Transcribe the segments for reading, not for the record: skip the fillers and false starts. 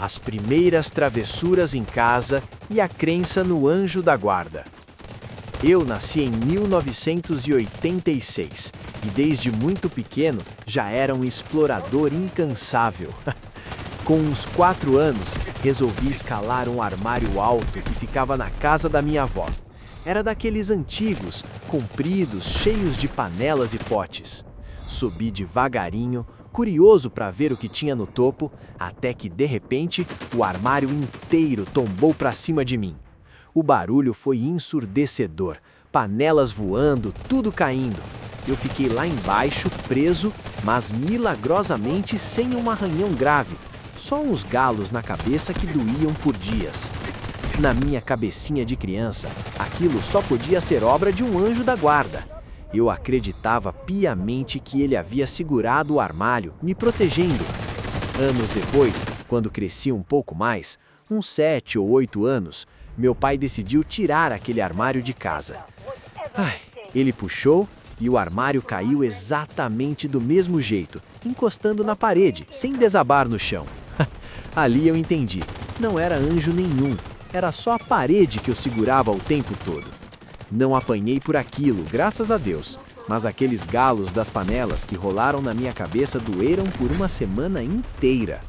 as primeiras travessuras em casa e a crença no anjo da guarda. Eu nasci em 1986 e desde muito pequeno já era um explorador incansável. Com uns 4 anos, resolvi escalar um armário alto que ficava na casa da minha avó. Era daqueles antigos, compridos, cheios de panelas e potes. Subi devagarinho, curioso para ver o que tinha no topo, até que, de repente, o armário inteiro tombou para cima de mim. O barulho foi ensurdecedor, panelas voando, tudo caindo. Eu fiquei lá embaixo, preso, mas milagrosamente sem um arranhão grave, só uns galos na cabeça que doíam por dias. Na minha cabecinha de criança, aquilo só podia ser obra de um anjo da guarda. Eu acreditava piamente que ele havia segurado o armário, me protegendo. Anos depois, quando cresci um pouco mais, uns 7 ou 8 anos, meu pai decidiu tirar aquele armário de casa. Ele puxou e o armário caiu exatamente do mesmo jeito, encostando na parede, sem desabar no chão. Ali eu entendi, não era anjo nenhum, era só a parede que eu segurava o tempo todo. Não apanhei por aquilo, graças a Deus, mas aqueles galos das panelas que rolaram na minha cabeça doeram por uma semana inteira.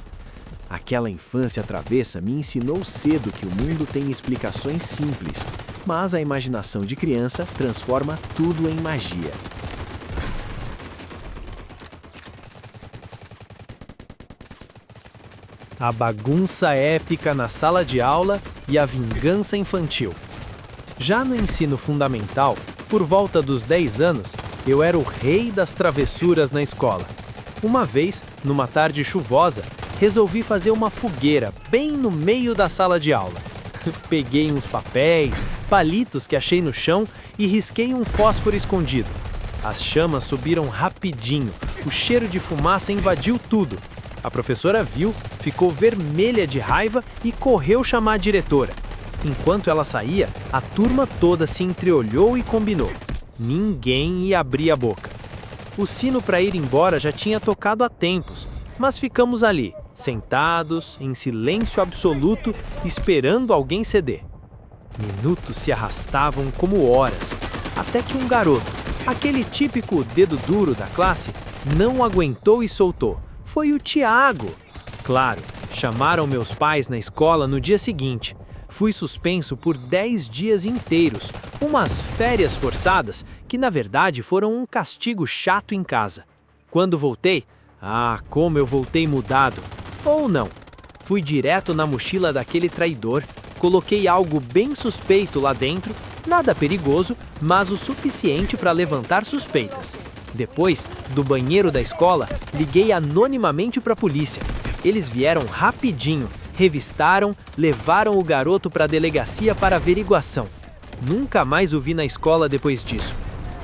Aquela infância travessa me ensinou cedo que o mundo tem explicações simples, mas a imaginação de criança transforma tudo em magia. A bagunça épica na sala de aula e a vingança infantil. Já no ensino fundamental, por volta dos 10 anos, eu era o rei das travessuras na escola. Uma vez, numa tarde chuvosa, resolvi fazer uma fogueira bem no meio da sala de aula. Peguei uns papéis, palitos que achei no chão e risquei um fósforo escondido. As chamas subiram rapidinho, o cheiro de fumaça invadiu tudo. A professora viu, ficou vermelha de raiva e correu chamar a diretora. Enquanto ela saía, a turma toda se entreolhou e combinou. Ninguém ia abrir a boca. O sino para ir embora já tinha tocado há tempos, mas ficamos ali, sentados, em silêncio absoluto, esperando alguém ceder. Minutos se arrastavam como horas, até que um garoto, aquele típico dedo duro da classe, não aguentou e soltou. Foi o Tiago. Claro, chamaram meus pais na escola no dia seguinte. Fui suspenso por 10 dias inteiros, umas férias forçadas que na verdade foram um castigo chato em casa. Quando voltei, como eu voltei mudado. Ou não, fui direto na mochila daquele traidor, coloquei algo bem suspeito lá dentro, nada perigoso, mas o suficiente para levantar suspeitas. Depois, do banheiro da escola, liguei anonimamente para a polícia. Eles vieram rapidinho, revistaram, levaram o garoto para a delegacia para averiguação. Nunca mais o vi na escola depois disso.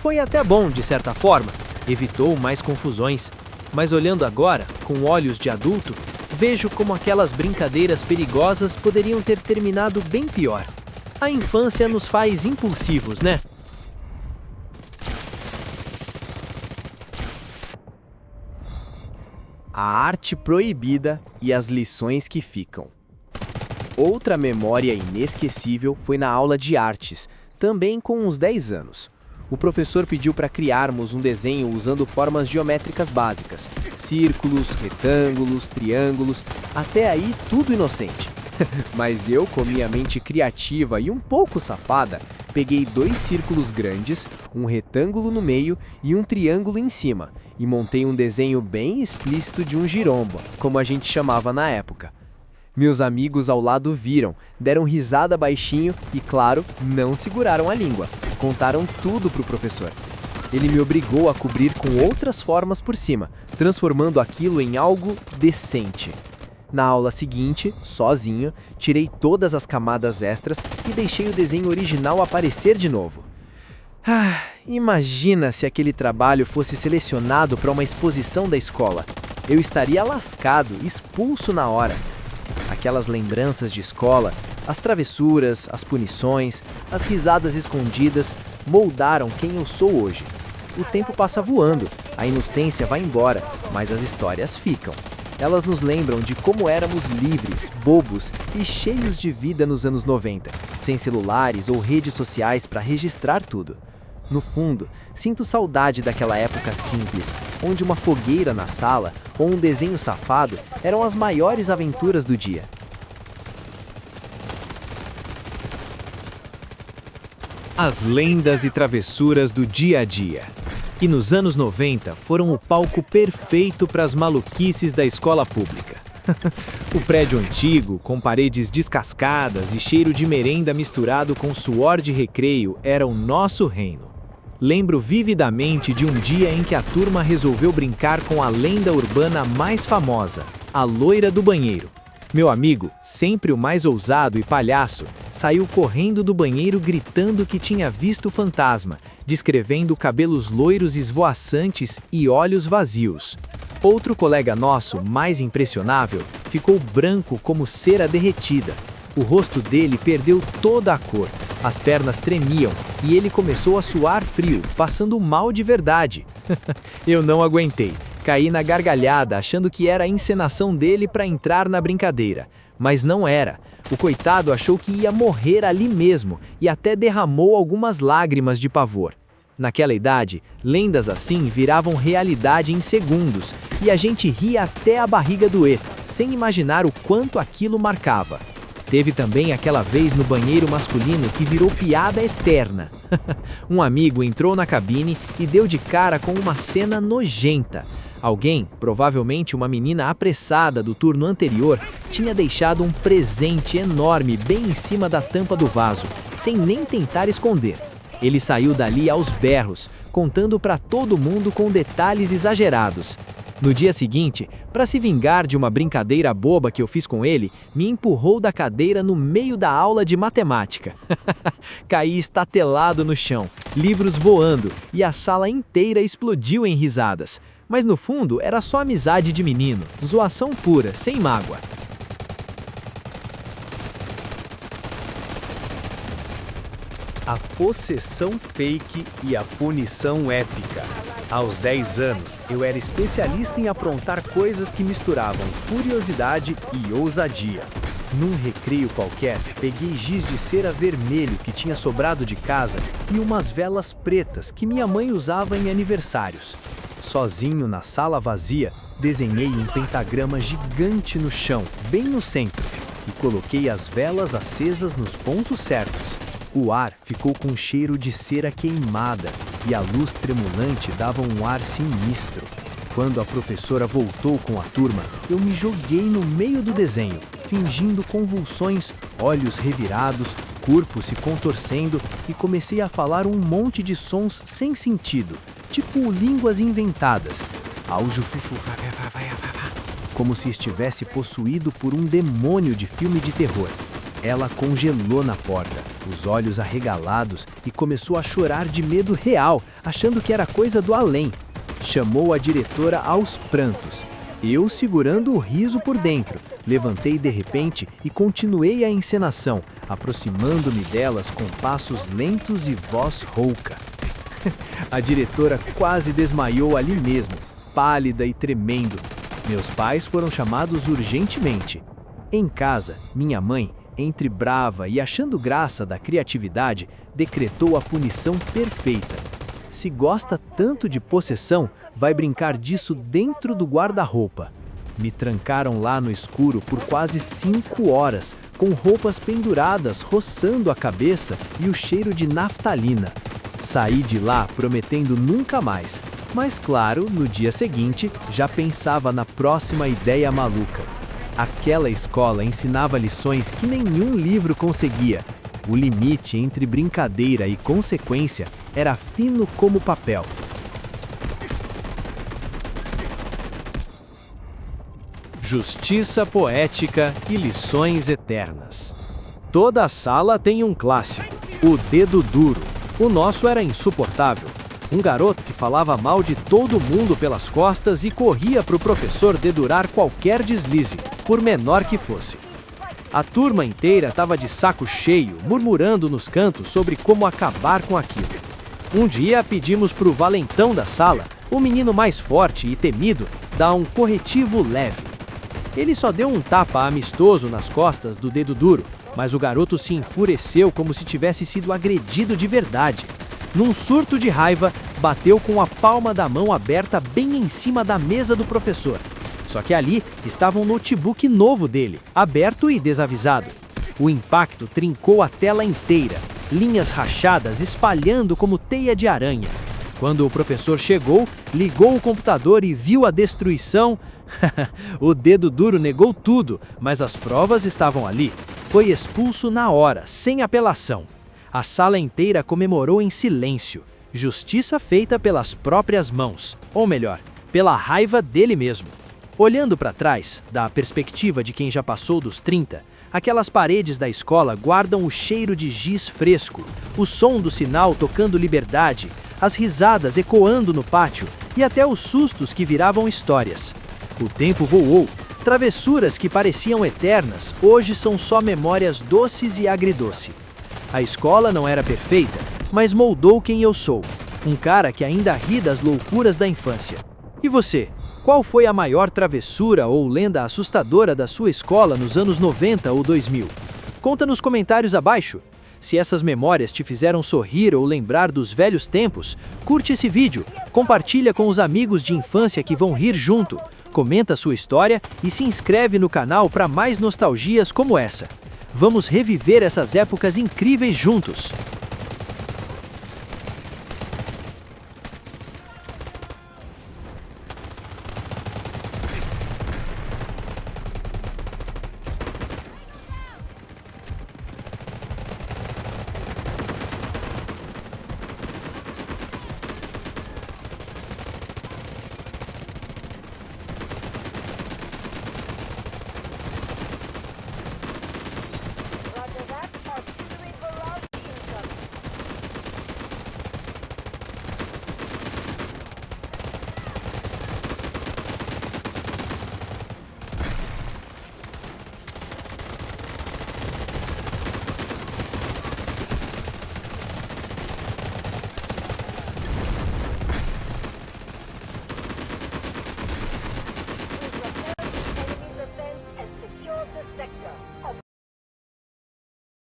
Foi até bom, de certa forma, evitou mais confusões. Mas olhando agora, com olhos de adulto, vejo como aquelas brincadeiras perigosas poderiam ter terminado bem pior. A infância nos faz impulsivos, né? A arte proibida e as lições que ficam. Outra memória inesquecível foi na aula de artes, também com uns 10 anos. O professor pediu para criarmos um desenho usando formas geométricas básicas, círculos, retângulos, triângulos, até aí tudo inocente. Mas eu, com minha mente criativa e um pouco safada, peguei 2 círculos grandes, um retângulo no meio e um triângulo em cima, e montei um desenho bem explícito de um giromba, como a gente chamava na época. Meus amigos ao lado viram, deram risada baixinho e, claro, não seguraram a língua. Contaram tudo pro professor. Ele me obrigou a cobrir com outras formas por cima, transformando aquilo em algo decente. Na aula seguinte, sozinho, tirei todas as camadas extras e deixei o desenho original aparecer de novo. Imagina se aquele trabalho fosse selecionado para uma exposição da escola. Eu estaria lascado, expulso na hora. Aquelas lembranças de escola, as travessuras, as punições, as risadas escondidas, moldaram quem eu sou hoje. O tempo passa voando, a inocência vai embora, mas as histórias ficam. Elas nos lembram de como éramos livres, bobos e cheios de vida nos anos 90, sem celulares ou redes sociais para registrar tudo. No fundo, sinto saudade daquela época simples, onde uma fogueira na sala ou um desenho safado eram as maiores aventuras do dia. As lendas e travessuras do dia a dia. E nos anos 90 foram o palco perfeito para as maluquices da escola pública. O prédio antigo, com paredes descascadas e cheiro de merenda misturado com suor de recreio, era o nosso reino. Lembro vividamente de um dia em que a turma resolveu brincar com a lenda urbana mais famosa, a loira do banheiro. Meu amigo, sempre o mais ousado e palhaço, saiu correndo do banheiro gritando que tinha visto o fantasma, descrevendo cabelos loiros esvoaçantes e olhos vazios. Outro colega nosso, mais impressionável, ficou branco como cera derretida. O rosto dele perdeu toda a cor, as pernas tremiam e ele começou a suar frio, passando mal de verdade. Eu não aguentei. Caí na gargalhada achando que era a encenação dele para entrar na brincadeira, mas não era. O coitado achou que ia morrer ali mesmo e até derramou algumas lágrimas de pavor. Naquela idade, lendas assim viravam realidade em segundos e a gente ria até a barriga doer, sem imaginar o quanto aquilo marcava. Teve também aquela vez no banheiro masculino que virou piada eterna. Um amigo entrou na cabine e deu de cara com uma cena nojenta. Alguém, provavelmente uma menina apressada do turno anterior, tinha deixado um presente enorme bem em cima da tampa do vaso, sem nem tentar esconder. Ele saiu dali aos berros, contando para todo mundo com detalhes exagerados. No dia seguinte, para se vingar de uma brincadeira boba que eu fiz com ele, me empurrou da cadeira no meio da aula de matemática. Caí estatelado no chão, livros voando e a sala inteira explodiu em risadas. Mas no fundo era só amizade de menino, zoação pura, sem mágoa. A possessão fake e a punição épica. Aos 10 anos, eu era especialista em aprontar coisas que misturavam curiosidade e ousadia. Num recreio qualquer, peguei giz de cera vermelho que tinha sobrado de casa e umas velas pretas que minha mãe usava em aniversários. Sozinho na sala vazia, desenhei um pentagrama gigante no chão, bem no centro, e coloquei as velas acesas nos pontos certos. O ar ficou com cheiro de cera queimada e a luz tremulante dava um ar sinistro. Quando a professora voltou com a turma, eu me joguei no meio do desenho, fingindo convulsões, olhos revirados, corpo se contorcendo e comecei a falar um monte de sons sem sentido, tipo línguas inventadas. Como se estivesse possuído por um demônio de filme de terror. Ela congelou na porta, os olhos arregalados e começou a chorar de medo real, achando que era coisa do além. Chamou a diretora aos prantos. Eu segurando o riso por dentro, levantei de repente e continuei a encenação, aproximando-me delas com passos lentos e voz rouca. A diretora quase desmaiou ali mesmo, pálida e tremendo. Meus pais foram chamados urgentemente. Em casa, minha mãe, entre brava e achando graça da criatividade, decretou a punição perfeita. Se gosta tanto de possessão, vai brincar disso dentro do guarda-roupa. Me trancaram lá no escuro por quase 5 horas, com roupas penduradas, roçando a cabeça e o cheiro de naftalina. Saí de lá prometendo nunca mais, mas claro, no dia seguinte, já pensava na próxima ideia maluca. Aquela escola ensinava lições que nenhum livro conseguia. O limite entre brincadeira e consequência era fino como papel. Justiça poética e lições eternas. Toda a sala tem um clássico, o dedo duro. O nosso era insuportável. Um garoto que falava mal de todo mundo pelas costas e corria para o professor dedurar qualquer deslize, por menor que fosse. A turma inteira estava de saco cheio, murmurando nos cantos sobre como acabar com aquilo. Um dia pedimos para o valentão da sala, o menino mais forte e temido, dar um corretivo leve. Ele só deu um tapa amistoso nas costas do dedo duro, mas o garoto se enfureceu como se tivesse sido agredido de verdade. Num surto de raiva, bateu com a palma da mão aberta bem em cima da mesa do professor. Só que ali estava um notebook novo dele, aberto e desavisado. O impacto trincou a tela inteira, linhas rachadas espalhando como teia de aranha. Quando o professor chegou, ligou o computador e viu a destruição. O dedo duro negou tudo, mas as provas estavam ali. Foi expulso na hora, sem apelação. A sala inteira comemorou em silêncio. Justiça feita pelas próprias mãos, ou melhor, pela raiva dele mesmo. Olhando para trás, da perspectiva de quem já passou dos 30, aquelas paredes da escola guardam o cheiro de giz fresco, o som do sinal tocando liberdade, as risadas ecoando no pátio e até os sustos que viravam histórias. O tempo voou. Travessuras que pareciam eternas, hoje são só memórias doces e agridoce. A escola não era perfeita, mas moldou quem eu sou. Um cara que ainda ri das loucuras da infância. E você? Qual foi a maior travessura ou lenda assustadora da sua escola nos anos 90 ou 2000? Conta nos comentários abaixo. Se essas memórias te fizeram sorrir ou lembrar dos velhos tempos, curte esse vídeo, compartilha com os amigos de infância que vão rir junto, comenta sua história e se inscreve no canal para mais nostalgias como essa. Vamos reviver essas épocas incríveis juntos!